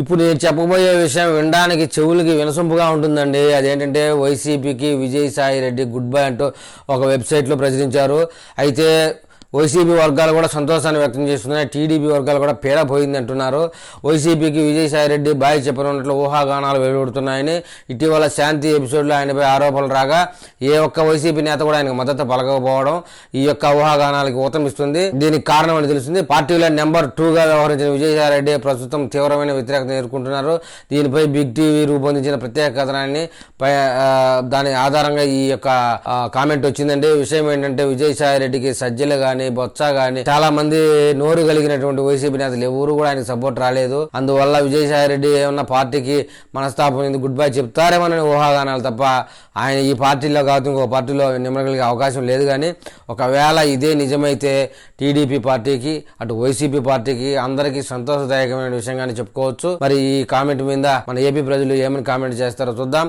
ఇప్పుడు నేను చెప్పబోయే విషయం వినడానికి చెవులకి వినసొంపుగా ఉంటుందండి. అదేంటంటే వైసీపీకి విజయసాయి రెడ్డి గుడ్ బై అంటూ ఒక వెబ్సైట్లో ప్రచురించారు. అయితే వైసీపీ వర్గాలు కూడా సంతోషాన్ని వ్యక్తం చేస్తున్నాయి. టీడీపీ వర్గాలు కూడా పీడ పోయింది అంటున్నారు. వైసీపీకి విజయసాయి రెడ్డి బాయ్ చెప్పనున్నట్లు ఊహాగానాలు వెలువడుతున్నాయని ఇటీవల శాంతి ఎపిసోడ్లో ఆయనపై ఆరోపణలు రాగా ఏ ఒక్క వైసీపీ నేత కూడా ఆయనకు మద్దతు పలకపోవడం ఈ యొక్క ఊహాగానాలకి ఊతమిస్తుంది. దీనికి కారణం అని తెలుస్తుంది. పార్టీలో నెంబర్ 2గా వ్యవహరించిన విజయసాయి రెడ్డి ప్రస్తుతం తీవ్రమైన వ్యతిరేకత ఎదుర్కొంటున్నారు. దీనిపై బిగ్ టీవీ రూపొందించిన ప్రత్యేక కథనాన్ని దాని ఆధారంగా ఈ యొక్క కామెంట్ వచ్చిందండి. విషయం ఏంటంటే విజయసాయి రెడ్డికి సజ్జలు గాని బొత్స గాని చాలా మంది నోరు కలిగినటువంటి వైసీపీ నేతలు ఎవరు కూడా ఆయనకు సపోర్ట్ రాలేదు. అందువల్ల విజయసాయి రెడ్డి ఏమన్నా పార్టీకి మనస్తాపం గుడ్ బై చెప్తారేమోనని ఊహాగానాలు తప్ప ఆయన ఈ పార్టీలో కాదు ఇంకో పార్టీలో నిమ్మగలిగే అవకాశం లేదు. కానీ ఒకవేళ ఇదే నిజమైతే టీడీపీ పార్టీకి అటు వైసీపీ పార్టీకి అందరికీ సంతోషదాయకమైన విషయంగానే చెప్పుకోవచ్చు. మరి ఈ కామెంట్ మీద మన ఏపీ ప్రజలు ఏమని కామెంట్ చేస్తారో చూద్దాం.